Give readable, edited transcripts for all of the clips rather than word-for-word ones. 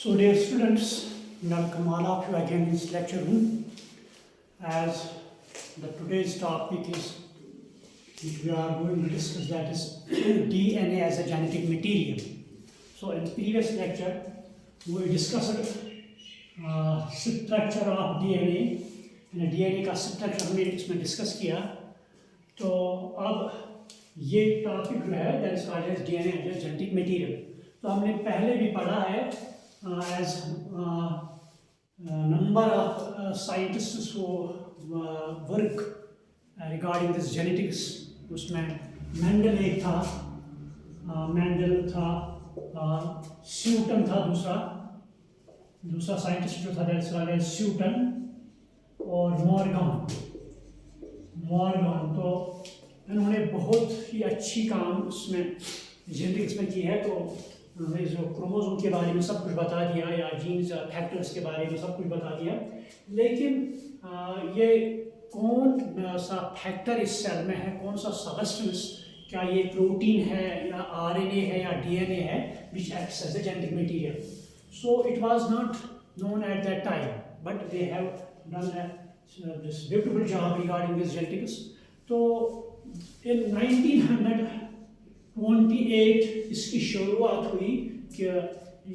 So dear students, welcome all of you again in this lecture room. As the today's topic is, which we are going to discuss, that is DNA as a genetic material. So in the previous lecture, we discussed structure of DNA. DNA का structure हमने इसमें discuss किया. तो अब ये topic जो है that is called as DNA as a genetic material. तो हमने पहले भी पढ़ा है as number of scientists who work regarding this genetics. उसमें मेंडल एक था, मेंडल था, स्यूटन था दूसरा साइंटिस्ट जो था दैट्स कॉल्ड एज स्यूटन, और मॉर्गन. तो इन्होंने बहुत ही अच्छी काम उसमें जेनेटिक्स में की है. तो उन्होंने जो क्रोमोसोम के बारे में सब कुछ बता दिया, या जीन्स फैक्टर्स के बारे में सब कुछ बता दिया. लेकिन ये कौन सा फैक्टर इस सेल में है, कौन सा सबस्टेंस, क्या ये प्रोटीन है या आरएनए है या डीएनए है, which acts as a genetic material. So it was not known at that time, but they have done this beautiful job regarding this genetics. So in 1928 इसकी शुरुआत हुई कि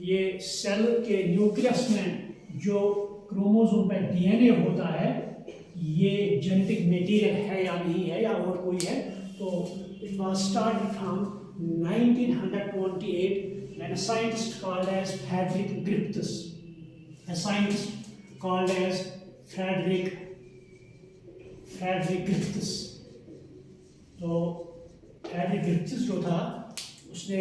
ये सेल के न्यूक्लियस में जो क्रोमोसोम पे डीएनए होता है, ये जेनेटिक मटेरियल है या नहीं है या और कोई है. तो it was started from 1928 when a scientist called as Frederick Griffiths. A scientist called as Frederick Griffiths. तो Frederick Griffiths जो था उसने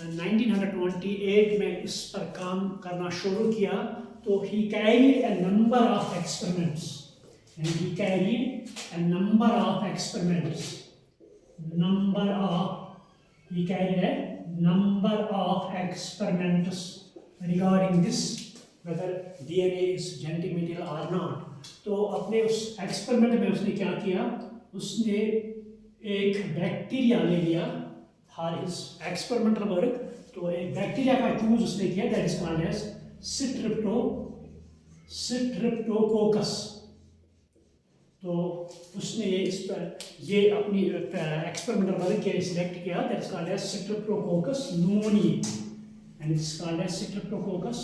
1928 में इस पर काम करना शुरू किया. तो he carried a number of experiments and he carried a number of experiments regarding this, whether DNA is genetic material or not. तो अपने उस एक्सपेरिमेंट में उसने क्या किया, उसने एक बैक्टीरिया ले लिया फॉर हिज एक्सपेरिमेंटल वर्क. तो एक बैक्टीरिया का चूज उसने किया that is called as streptococcus. तो उसने ये अपनी एक्सपेरिमेंटल वर्क के लिए सिलेक्ट किया that is called as streptococcus pneumonia, and it's called as streptococcus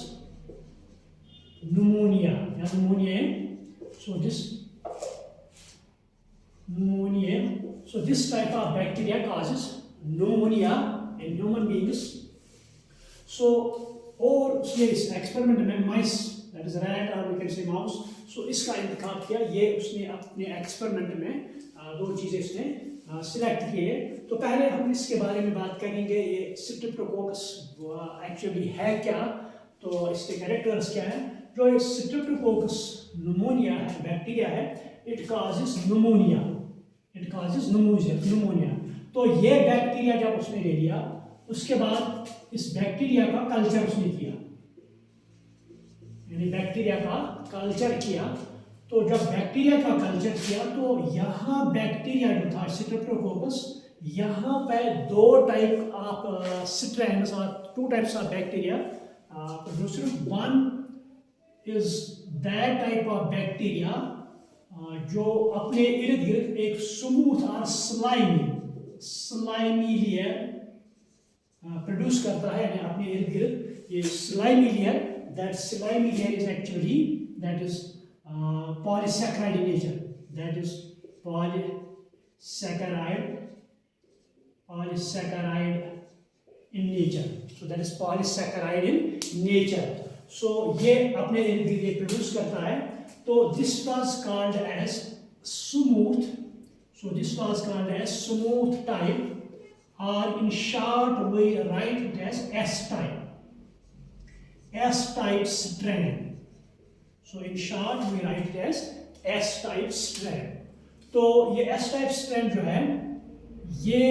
pneumonia. So this type of bacteria causes pneumonia in human beings. So और उसने इस एक्सपेरिमेंट में माइस दैट इज रैट और वी कैन से माउस, सो इसका इंतखाब किया. ये उसने अपने एक्सपेरिमेंट में दो चीज़ें उसने सिलेक्ट किए. तो पहले हम इसके बारे में बात करेंगे ये स्ट्रेप्टोकोकस एक्चुअली है क्या, तो इसके कैरेक्टर्स क्या है. जो ये स्ट्रेप्टोकोकस न्यूमोनिया है, बैक्टीरिया है, इट कॉजेज न्यूमोनिया. तो ये बैक्टीरिया जब उसने ले लिया, उसके बाद इस बैक्टीरिया का कल्चर उसने किया, यानी बैक्टीरिया का कल्चर किया. तो जब बैक्टीरिया का कल्चर किया तो यहाँ बैक्टीरिया जो था स्ट्रेप्टोकोकस, यहाँ पे दो टाइप ऑफ स्ट्रैंड्स और two types of bacteria produced. One is that type of bacteria जो अपने इर्द गिर्द एक स्मूथ और स्लाइमी लेयर प्रोड्यूस करता है, यानी अपने इर्द गिर्द ये slimy layer. That slimy layer is actually that is polysaccharide in nature. That is polysaccharide in nature. So that is polysaccharide in nature. So ये अपने इर्द गिर्द प्रोड्यूस करता है. तो this was called as smooth. So this was called as smooth type, or in short we write it as S type strand. So in short we write it as S type strand. तो ये S type strand जो है ये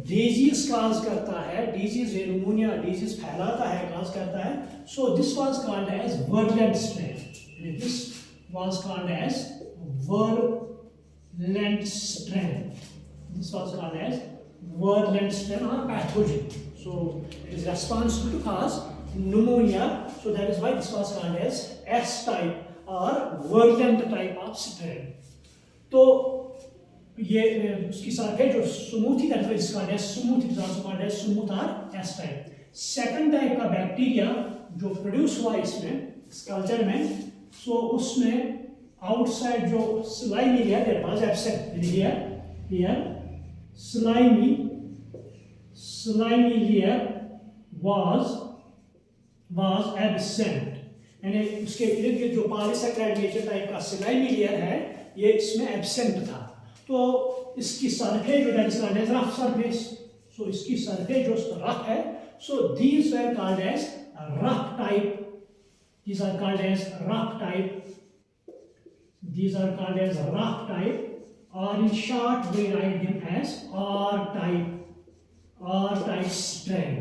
disease cause करता है, disease pneumonia disease फैलाता है, cause करता है. So this was called as virulent strain. This was called as virulent strain. और pathogen. So it is responsible to cause pneumonia. So that is why this was called as S type or virulent type of strain. तो ये उसकी surface जो smooth थी, that is called as smooth. It is also called as smooth or S type. Second type का bacteria जो produce हुआ इसमें इस कल्चर में, सो उसमें आउटसाइड जो slimy layer that was absent, here slimy layer was absent, यानी उसके इर्द गिर्द जो पॉलीसैकेराइड नेचर टाइप का स्लाइमी लेयर है ये इसमें एब्सेंट था। तो इसकी सरफेस जो that is called as rough surface, so इसकी सरफेस जो रफ है, so these were called as rough type. These are called as rough type. These are called as rough type, or in short we write them as R type strain.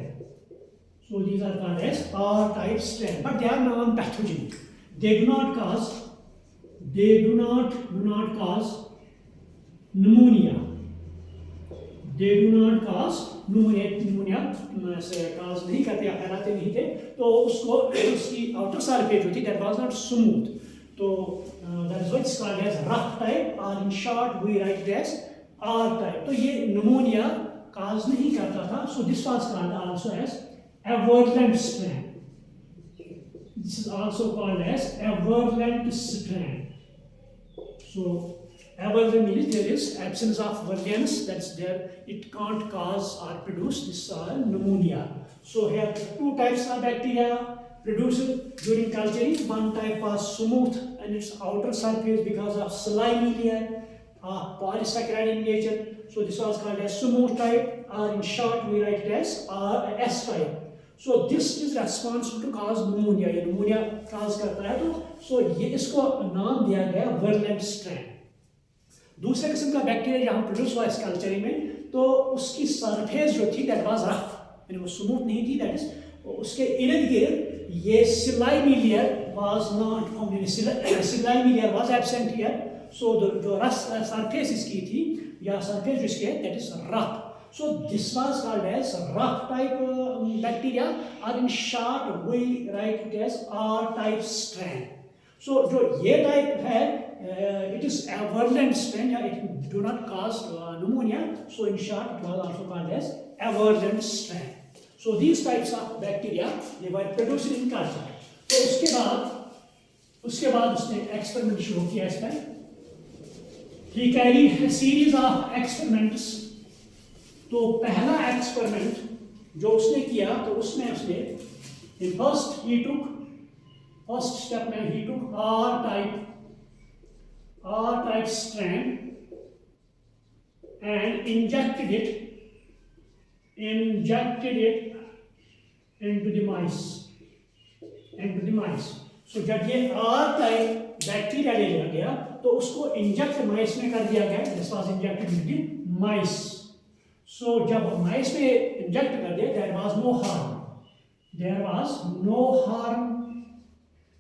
So these are called as R type strain, but they are non-pathogenic. They do not cause pneumonia. They do not cause pneumonia से cause नहीं करते या फैलाते नहीं थे। तो उसको उसकी आउटर सरफेस जो थी that was not smooth, तो that is why it's called as rough type, or in short we write it as R type. तो ये pneumonia cause नहीं करता था, so this was called also as a virulent strain. This is also called as a virulent strain. So virulent means there is absence of virulence, that's there, it can't cause or produce this pneumonia. So here two types of bacteria produced during culturing. One type was smooth and its outer surface because of slimy layer, polysaccharide in nature, so this was called as smooth type, or in short we write it as S type. So this is responsible to cause pneumonia, ये pneumonia cause करता है, तो so ये इसको नाम दिया गया virulent strain. दूसरे किस्म का बैक्टीरिया जहाँ प्रोड्यूस हुआ इस कल्चरिंग में, तो उसकी सरफेस जो थी दैट वाज रफ, यानी वो स्मूथ नहीं थी, दैट इज उसके इर्द गिर्द ये slimy layer was not found, slimy layer was absent here, so जो सरफेस इसकी थी या सरफेस जो इसकी है that is rough. So this was called as rough type bacteria, or in short we write it as R type strain. So जो ये type है it is a virulent strain, it do not cause pneumonia, so in short it was also called as a virulent strain. So these types of bacteria they were produced in culture. तो उसके बाद उसने experiment शुरू किया इसमें. He carried a series of experiments. तो पहला experiment जो उसने किया, तो उसमें उसने in first step में he took R type strain and injected it into the mice. So जब ये R type बैक्टीरिया ले लिया गया तो उसको इंजेक्ट माइस में कर दिया गया. This was injected into the mice. So जब माइस में इंजेक्ट कर दिया, there was no harm,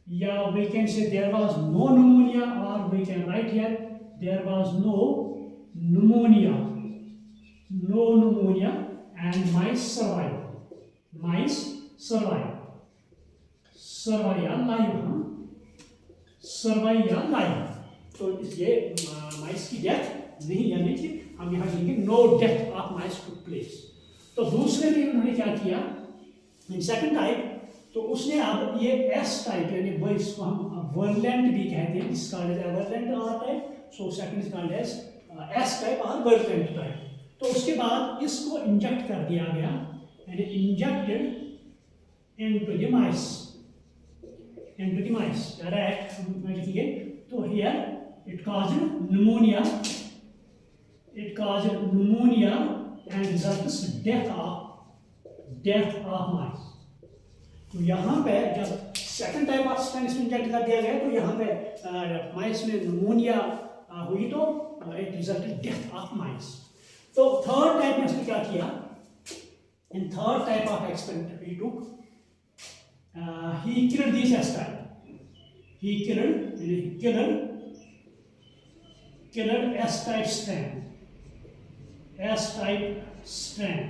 yeah, we can say there was no pneumonia, or we can write here there was no pneumonia, and mice survive alive. तो ये माइस की death नहीं, यानी कि हम यहाँ लिखेंगे no death of mice took place. तो दूसरे में उन्होंने क्या किया, इन सेकंड टाइप, तो उसने अब ये एस टाइप, यानी वो इसको हम वर्लेंट भी कहते हैं, is called as virulent R type, so second is called as S type और वर्लेंट टाइप. तो उसके बाद इसको इंजेक्ट कर दिया गया, यानी injected into the mice direct में लिखिए. तो here it caused pneumonia and results death of mice. तो यहाँ पे जब सेकंड टाइप ऑफ स्ट्रेन इसमें इंजेक्ट कर दिया गया, तो यहाँ पे माइस में निमोनिया हुई, तो इट रिजल्टेड डेथ ऑफ माइस. तो थर्ड टाइप में उसने क्या किया, in third type of experiment he took he killed this S type. He killed S type strain.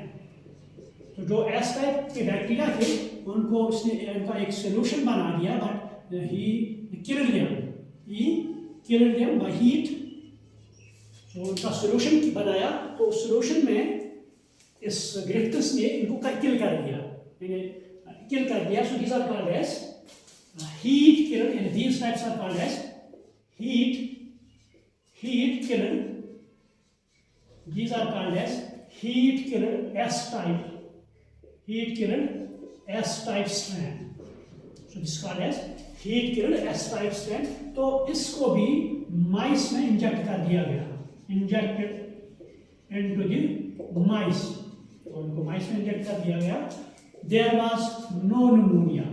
तो जो S टाइप के बैक्टीरिया थे उनको उसने उनका एक सोल्यूशन बना दिया, but he killed them by heat. तो उनका सोल्यूशन बनाया, तो उस सोल्यूशन में इस ग्रिफ्टस ने इनको किल कर दिया, किल कर दिया। So these are called as heat killed, and these types are called as heat killed. These are called as heat killed S-type strand. So this is called as heat killed S-type strand. तो इसको भी माइस में inject कर दिया गया, injected into the mice, तो उनको माइस में इंजेक्ट कर दिया गया। There was no pneumonia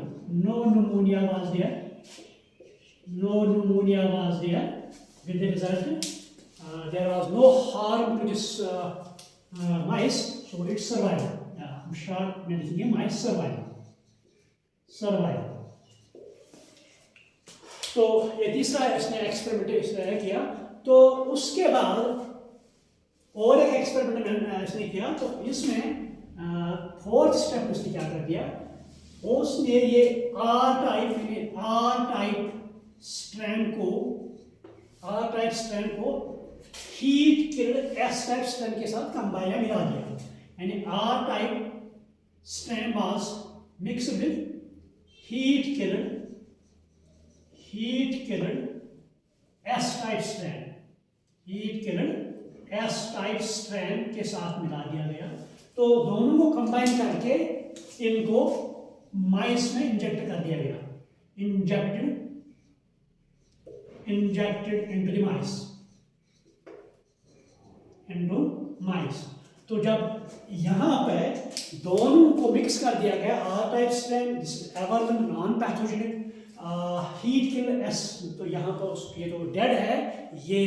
was there, with the result there was no harm to this mice, so it survived. हम शॉर्ट में लिखेंगे mice survive। तो ये तीसरा इसने एक्सपेरिमेंट इस तरह किया। तो उसके बाद और एक एक्सपेरिमेंट इसने किया, तो इसमें फोर्थ स्टेप उसने क्या कर दिया, उसने ये आर टाइप स्ट्रैंड को heat killed S type strand के साथ कंबाइन या मिला दिया, यानी R type strand was mixed with heat killed S type strand के साथ मिला दिया गया। तो दोनों को कंबाइन करके इनको माइस में इंजेक्ट कर दिया गया, इंजेक्टेड इनटू माइस। तो जब यहाँ पे दोनों को मिक्स कर दिया गया, आर टाइप स्ट्रैंड एवरमेंट non pathogenic, heat kill S, तो यहाँ पर ये जो डेड है ये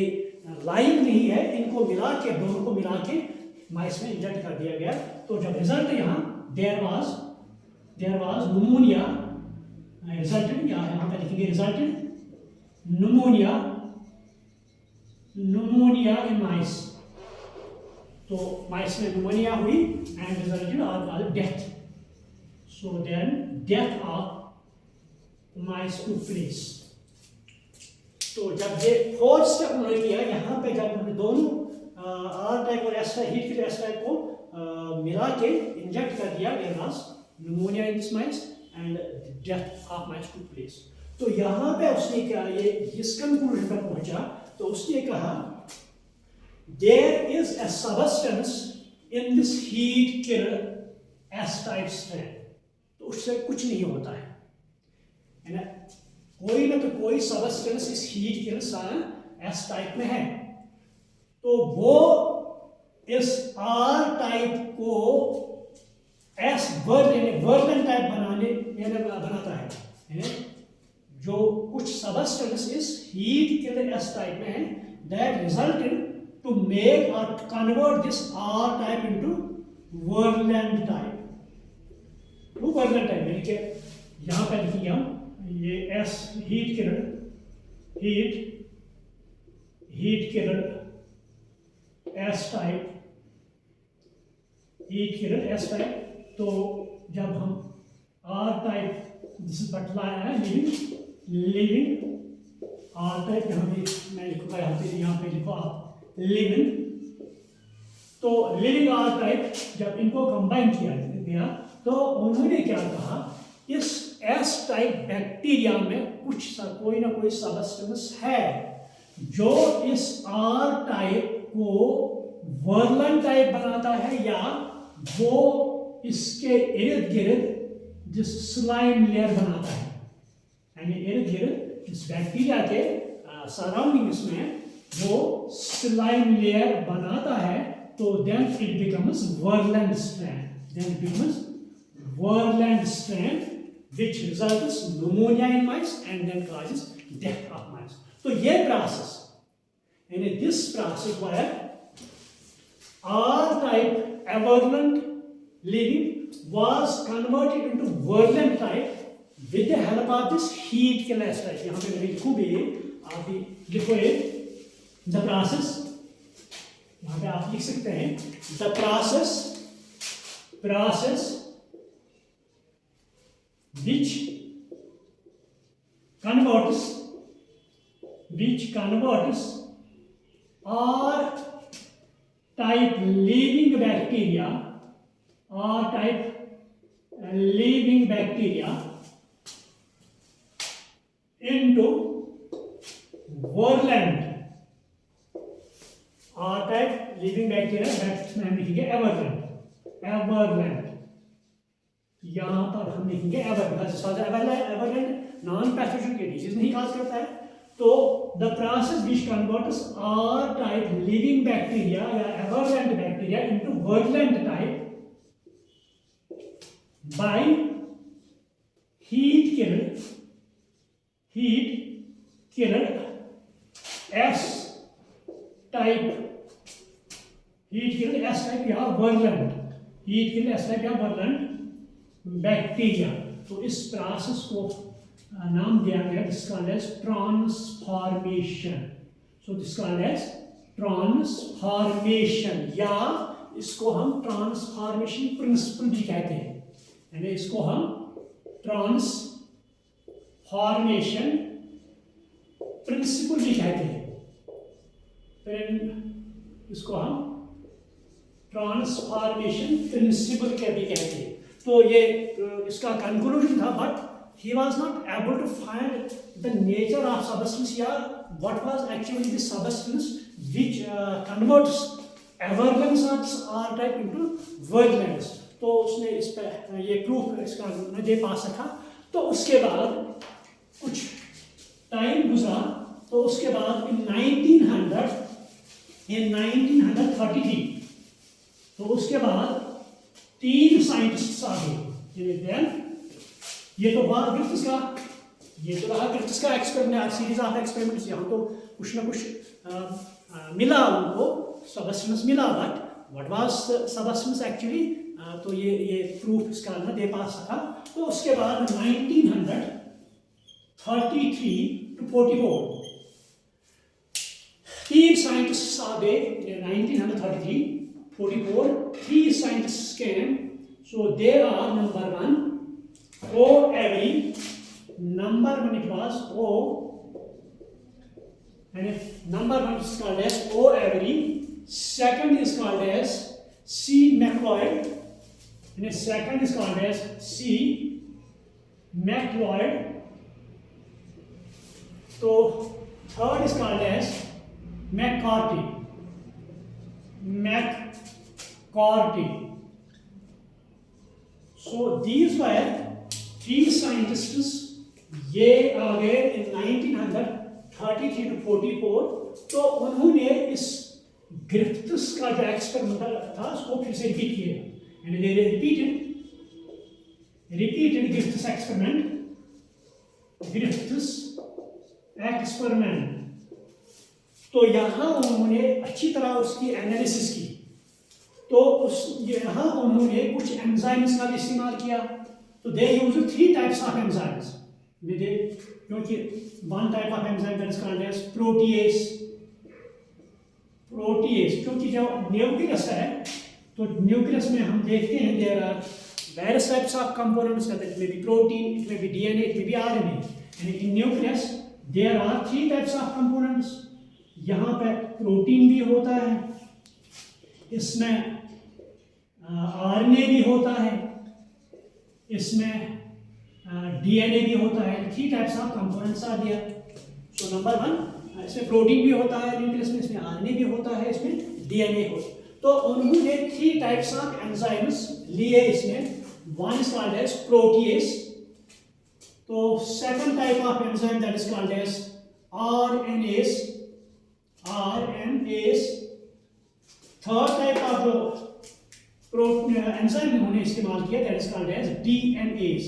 लाइव नहीं है, इनको मिला के, दोनों को मिला के माइस में इंजेक्ट कर दिया गया। तो जब रिजल्ट यहाँ देयर वाज pneumonia resulted, यहाँ पे लिखेंगे resulted pneumonia in mice। तो माइस में pneumonia हुई and resulted are called death। So then death of mice took place। तो जब ये फोर्थ स्टेप उन्होंने किया, यहाँ पे जब उन्होंने दोनों आर टाइप और S type, heat killed S type को मिला के इंजेक्ट कर दिया, there was pneumonia in this mice and death of mice took place। तो यहाँ पे उसने क्या, ये इस कंक्लूजन पर पहुंचा, तो उसने कहा there is a substance in this heat killed S type strand। तो उससे कुछ नहीं होता है ना, कोई ना तो कोई सबस्टेंस इस हीट किल्ड एस टाइप में है, तो वो इस आर टाइप को एस वर्लन टाइप बनाता है। जो कुछ सबस्टेंस इस हीट किल्ड एस टाइप में है, दैट रिजल्टेड टू मेक और convert this R type into virulent type, यानी कि यहाँ पे लिखिए हम ये S heat killed S type. तो जब हम आर टाइप, दिस इज बटलाया है लिविंग आर टाइप, यहाँ पे मैं लिखूंगा, यहाँ पे लिखो आप लिविंग। तो लिविंग आर टाइप जब इनको कंबाइन किया गया, तो उन्होंने क्या कहा, इस एस टाइप बैक्टीरिया में कोई ना कोई सबस्टेंस है जो इस आर टाइप को वर्लन टाइप बनाता है, या वो इसके इर्द गिर्द जिस स्लाइम लेयर बनाता है, यानी इर्द गिर्द इस बैक्टीरिया के सराउंडिंग्स में वो स्लाइम लेयर बनाता है, तो then it becomes virulent strand which results pneumonia in mice and then causes death of mice। तो ये process, यानी this process where R type averment living was converted into virulent type with the help of this heat kill S type। यहाँ पे मैं लिखूँ भी, आप भी लिखो ये the process, यहाँ पे आप लिख सकते हैं the process which converts R-type living bacteria into virulent R-type living bacteria, में हम लिखेंगे एवरलेंट, यहाँ पर हम लिखेंगे एवरलेंट नॉन पैथोजेनिक डिजीज नहीं कॉज करता है। तो the process which converts R-type living bacteria या avirulent bacteria into virulent type by heat killed S-type या virulent बैक्टीरिया। तो इस प्रोसेस को नाम दिया गया, this called as transformation. So this called as transformation, या इसको हम ट्रांसफॉर्मेशन प्रिंसिपल भी कहते हैं, यानी इसको हम ट्रांसफॉर्मेशन प्रिंसिपल भी कहते हैं, इसको हम ट्रांसफॉर्मेशन प्रिंसिपल के भी कहते हैं। तो ये इसका कंक्लूजन था, but he was not able to find the nature of substance या what was actually the substance which converts averlens R-type into virulence। तो उसने इस पे ये प्रूफ इसका न दे पा सका। तो उसके बाद कुछ टाइम गुजरा, तो उसके बाद in 1933 तो उसके बाद 3 साइंटिस्ट आ गए। ये तो हुआ ग्रिफ्थ्स का, ये तो रहा ग्रिफ्थ्स का एक्सपेरिमेंट, सीरीज ऑफ एक्सपेरिमेंट्स। यहाँ तो कुछ ना कुछ मिला उनको, सबस्टेंस मिला, but what was substance actually, तो ये प्रूफ इसका ना दे पा सका। तो उसके बाद 1933 to 44 3 साइंटिस्ट आ गए। 1933-44 3 scientists came. So there are number 1 O. Avery, number 1 it was O, and number 1 is called as O. Avery. Second is called as C. McLeod, and the second is called as C. McLeod. So third is called as McCarthy. So these were 3 scientists, ये आ गए in 1933 to 44। तो उन्होंने इस ग्रिफ्थ्स का जो experiment था उसको फिर से रिपीट किया, यानी they repeated Griffiths experiment। तो यहाँ उन्होंने अच्छी तरह उसकी एनालिसिस की। तो यहाँ उन्होंने कुछ एंजाइम्स का भी इस्तेमाल किया। तो they use 3 types of enzymes, क्योंकि 1 type of enzyme that is called as protease, क्योंकि जो न्यूक्लियस है, तो न्यूक्लियस में हम देखते हैं there are various types of components, it may be protein, it may be DNA, it may be RNA, and in nucleus there are 3 types of components. यहाँ पे प्रोटीन भी होता है, इसमें आरएनए भी होता है, इसमें डीएनए भी होता है। 3 टाइप्स ऑफ कंपोनेंट्स आ गया। सो नंबर 1 इसमें प्रोटीन भी होता है न्यूक्लियस में, इसमें आरएनए भी होता है, इसमें डीएनए होता है। तो उन्होंने 3 टाइप्स ऑफ एंजाइम्स लिए इसमें। 1 इज कॉल्ड एज प्रोटीएस, तो second type of enzyme that is called as RNase. Third type of जो एंजाइम उन्होंने इस्तेमाल किया that is called as DNase.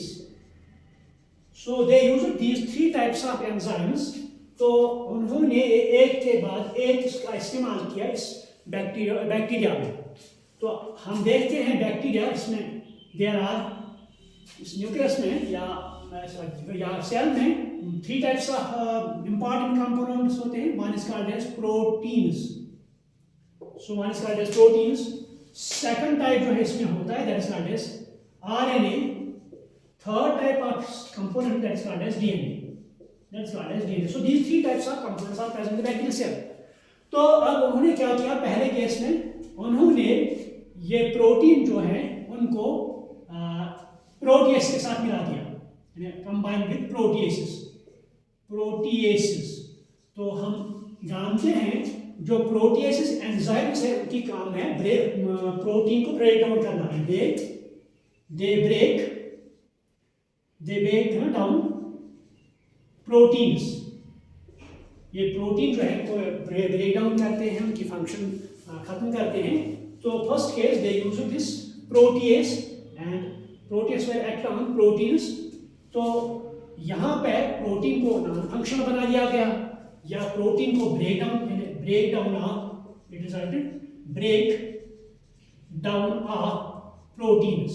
So they use these 3 types of enzymes. तो उन्होंने एक के बाद एक इसका इस्तेमाल किया इस बैक्टीरिया में। तो हम देखते हैं बैक्टीरिया, इसमें देयर आर, इस न्यूक्लियस में या सेल में 3 टाइप्स ऑफ इंपॉर्टेंट कंपोनेंट्स होते हैं। 1 is called as proteins, so 1 is called as proteins. Second type जो है इसमें होता है that is called as RNA. third type of component that's called as DNA. That's called as DNA. So these three types of components are present in the bacterial cell. तो अब उन्होंने क्या किया, पहले केस में उन्होंने ये प्रोटीन जो है उनको प्रोटीएस के साथ मिला दिया, कंबाइन विद प्रोटीएसिस। तो हम जानते हैं जो प्रोटीएसिस एंजाइम्स है उनकी काम है प्रोटीन को ब्रेक डाउन करना है। They break down proteins. ये प्रोटीन जो है वो ब्रेक डाउन करते हैं, उनकी फंक्शन खत्म करते हैं। तो first case they use this protease and protease will act on proteins. तो यहाँ पे प्रोटीन को नॉन फंक्शनल बना दिया गया, या प्रोटीन को ब्रेक डाउन ऑफ प्रोटीन्स।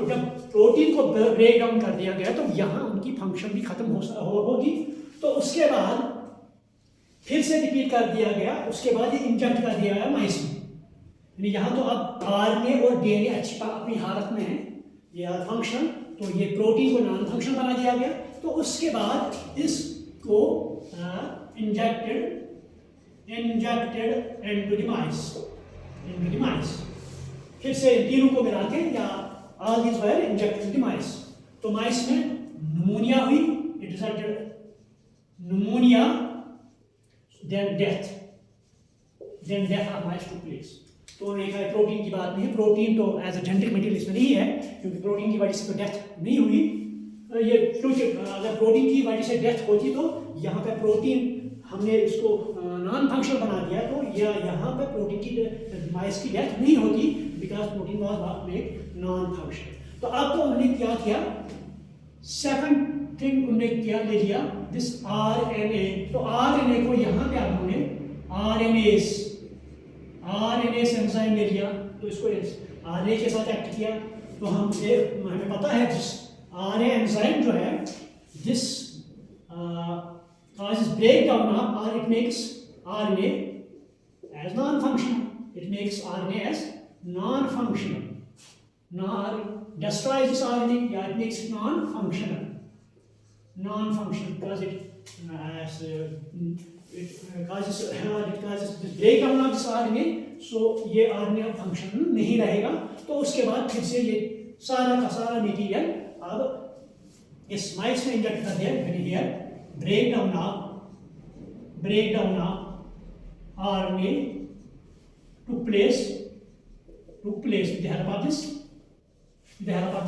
जब प्रोटीन को ब्रेक डाउन कर दिया गया तो यहाँ उनकी फंक्शन भी खत्म होगी। तो उसके बाद फिर से रिपीट कर दिया गया, उसके बाद ये इंजेक्ट कर दिया गया माइस में। यानी यहाँ तो अब आरएनए और डीएनए अच्छी अपनी हालत में है, ये आर फंक्शन। तो ये प्रोटीन को नॉन फंक्शन बना दिया गया। तो उसके बाद इसको इंजेक्टेड इनटू द माइस। फिर से तीनों को मिला के, या all these were injected the mice. तो माइस में निमोनिया हुई, it resulted pneumonia, then death of mice took place. तो उन्होंने कहा प्रोटीन की बात नहीं है, प्रोटीन तो एज ए जेनेटिक मटेरियल इसमें नहीं है, क्योंकि प्रोटीन की वजह से तो डेथ नहीं हुई। ये क्योंकि अगर प्रोटीन की वजह से डेथ होती तो यहाँ पे प्रोटीन हमने इसको नॉन फंक्शनल बना दिया, तो यहाँ पे प्रोटीन की माइस की डेथ नहीं होती, because protein was made non functional. तो अब तो उन्होंने क्या किया, सेकंड थिंग उन्होंने क्या ले लिया, दिस आरएनए। तो आरएनए को यहाँ पे आप उन्होंने आरएनएस एंजाइम ले लिया, तो इसको आरएनए के साथ एक्ट किया। तो हमें पता है दिस आरएनए एंजाइम जो है, this causes breakdown of, or it makes RNA as non-functional. It makes RNA as non-functional. Destroys this RNA, yeah, it makes it non-functional. Because it causes this breakdown of this RNA. So ये RNA function नहीं रहेगा। तो उसके बाद फिर से ये सारा का सारा मटीरियल अब इस माइस में इंजेक्ट कर दिया। Breakdown of RNA took place with the help of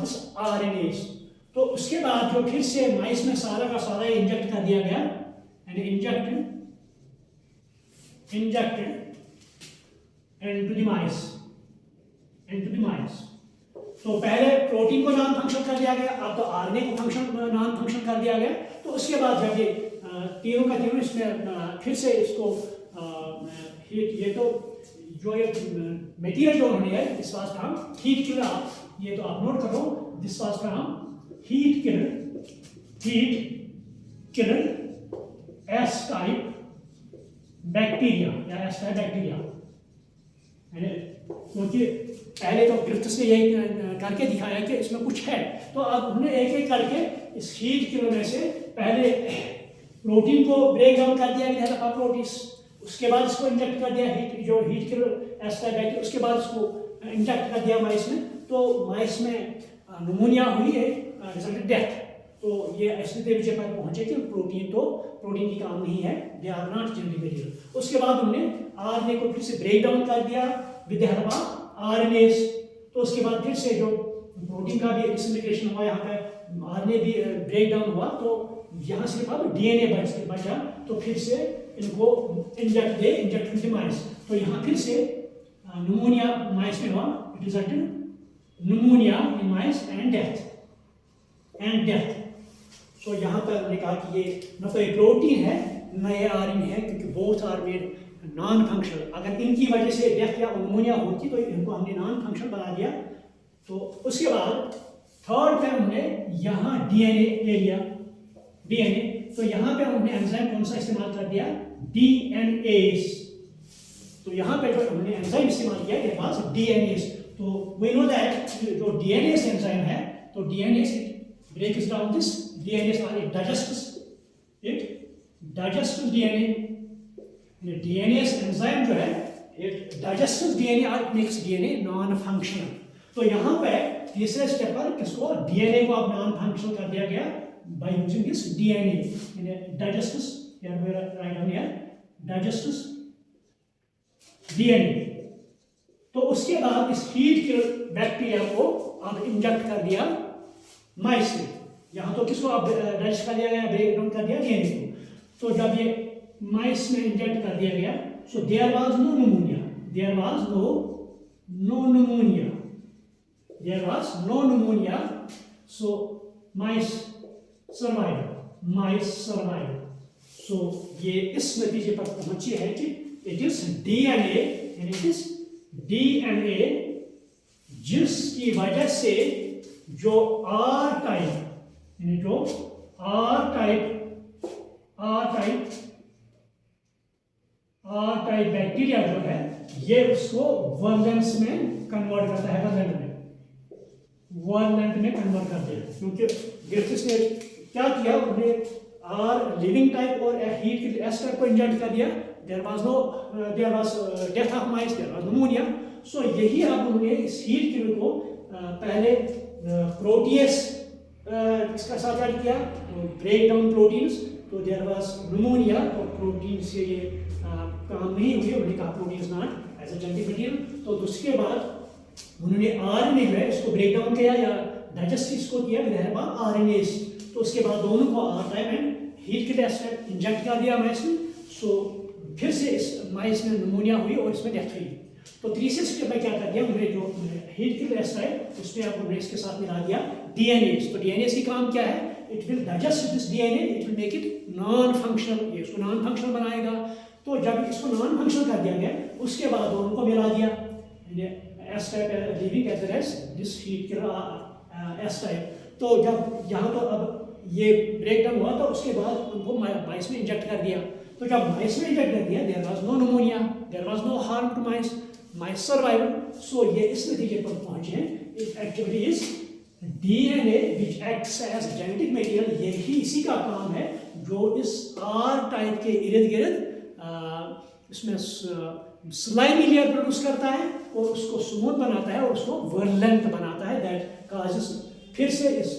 this RNAs। तो उसके बाद जो फिर से माइस में सारा का सारा इंजेक्ट कर दिया गया, यानी इंजेक्टेड into the mice। तो पहले प्रोटीन को नॉन फंक्शन कर दिया गया, अब तो आरएनए को नॉन फंक्शन कर दिया गया। तो उसके बाद जब ये तीनों का तीनों इसमें फिर से इसको ये तो जो ये मटेरियल जो उन्होंने है, this was from heat killer. ये तो आप नोट करो, this was from heat killer S type bacteria. क्योंकि पहले तो ग्रिफ्थ्स ने यही करके दिखाया कि इसमें कुछ है, तो अब उन्होंने एक एक करके इस हीट किलर में से पहले प्रोटीन को ब्रेक डाउन कर दिया गया प्रोटीन्स, उसके बाद इसको इंजेक्ट कर दिया हीट किलर एस्टाइल, उसके बाद इसको इंजेक्ट कर दिया माइस में। तो माइस में निमोनिया हुई है, रिजल्टेड डेथ। तो ये ऐसे नतीजे पर पहुंचे कि प्रोटीन की काम नहीं है, they are not genetic material. उसके बाद उन्होंने आरएनए को फिर से ब्रेक डाउन कर दिया with the help of RNS. तो उसके बाद फिर से जो प्रोटीन का भी डिसइंटीग्रेशन हुआ, यहाँ पे आरएनए भी ब्रेक डाउन हुआ, तो यहाँ सिर्फ अब डीएनए बचा। तो फिर से इनको इंजेक्ट विद माइस। तो यहाँ फिर से निमोनिया माइस में हुआ, it resulted pneumonia in mice and death. So यहाँ पर हमने कहा कि ये न तो ये प्रोटीन है न ये आरएनए है, क्योंकि both are made non functional. अगर इनकी वजह से डेथ या निमोनिया होती तो इनको हमने नॉन फंक्शनल बना दिया। तो उसके बाद थर्ड पे हमने यहाँ डीएनए ले लिया, डीएनए। तो यहाँ पे हमने एंजाइम कौन सा इस्तेमाल कर दिया, डीएनएस। तो यहाँ पे जो हमने एंजाइम इस्तेमाल किया, ये पास डीएनएस। तो वी नो दैट जो डीएनएस एंजाइम है, तो DNase breaks down this DNase और it digests DNA. DNase enzyme जो है इट डाइजेस्ट्स डीएनए और मेक्स डीएनए नॉन फंक्शनल। तो यहाँ पे तीसरे स्टेप पर किसको, डीएनए को अब नॉन फंक्शनल कर दिया गया by using this DNA digests, right down here digests DNA. तो उसके बाद इस हीट किल बैक्टीरिया को अब इंजेक्ट कर दिया माइस में। यहाँ तो किसको अब डाइजेस्ट कर दिया गया, ब्रेक डाउन कर दिया डीएनए को। तो जब ये माइस में इंजेक्ट कर दिया गया, so there was no pneumonia, there was no pneumonia, there was no pneumonia. So mice survive. So ये इस नतीजे पर पहुंचे हैं कि it is DNA, it is DNA जिसकी वजह से जो आर टाइप बैक्टीरिया जो है ये उसको वर्लेंस में कन्वर्ट करता है, वर्लेंट में कन्वर्ट करते हैं। क्योंकि ग्रिफिथ्स ने क्या किया, उन्होंने आर लिविंग टाइप और हीट एस टाइप को इंजेक्ट कर दिया, there was death of mice, there was pneumonia. So यही अब उन्होंने इस हीट किल को पहले प्रोटीएस इसका साथ ऐड किया, तो ब्रेक डाउन प्रोटीन्स, तो देयर वाज न्यूमोनिया। तो प्रोटीन से ये काम नहीं हुई, उन्होंने कहा protein is not as a genetic material. तो उसके बाद उन्होंने आरएनए जो है इसको ब्रेक डाउन किया या डाइजेस्ट इसको किया विद हेल्प ऑफ आरएनएस। तो उसके बाद दोनों को आर टाइप एंड हीट के टेस्ट इंजेक्ट कर दिया माइस में। सो फिर से इस माइस में न्यूमोनिया हुई और इसमें डेथ हुई। तो तीसरे स्टेप में क्या कर दिया, उन्होंने जो हीट की टेस्ट है उसमें आपको इसके साथ मिला दिया डीएनए। तो डीएनए की काम क्या है, it will digest this DNA, it will make it non functional, ये इसको नॉन फंक्शनल बनाएगा। तो जब इसको नॉन फंक्शनल कर दिया गया, उसके बाद दोनों को मिला दिया S type living as well as this heat की एस टाइप। तो जब यहाँ तो अब ये ब्रेक डाउन हुआ, तो उसके बाद उनको माइस में इंजेक्ट कर दिया। तो जब माइस में इंजेक्ट कर दिया, there was no pneumonia, there was no harm to mice survival. So ये इस नतीजे पर पहुंचे हैं, it actually is DNA which acts as genetic material. यही इसी का काम है जो इस आर टाइप के इर्द गिर्द इसमें स्लाइमी लेयर प्रोड्यूस करता है और उसको स्मूथ बनाता है और उसको वर्लेंट बनाता है, दैट काजेस फिर से इस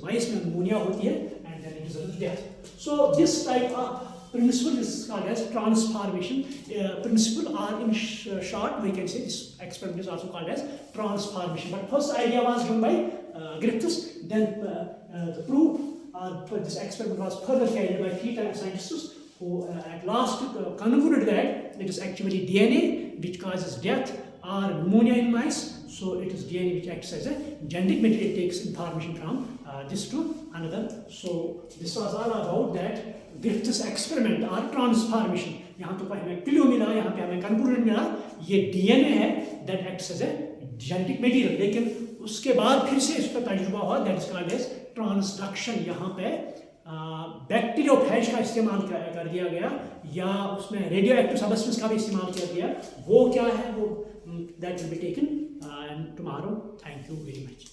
माइस में न्यूमोनिया होती है and then it results death. So this type of principle is called as transformation principle, or in short we can say this experiment is also called as transformation. But first idea was given by Griffiths, then the proof this experiment was further carried by 3 scientists who at last concluded that it is actually DNA which causes death or pneumonia in mice. So it is DNA which acts as a genetic material, it takes information from this to another. So this was all about that Griffiths experiment or transformation. यहाँ तो हमें clue मिला, यहाँ पे हमें conclusion मिला, ये DNA है that acts as a genetic material. लेकिन उसके बाद फिर से इस पर तजुर्बा हुआ, that is called as transduction. यहाँ पे बैक्टीरियोफेज का इस्तेमाल कर दिया गया या उसमें रेडियो एक्टिव सबस्टेंस का भी इस्तेमाल किया गया। वो क्या है, वो that will be taken tomorrow. Thank you very much.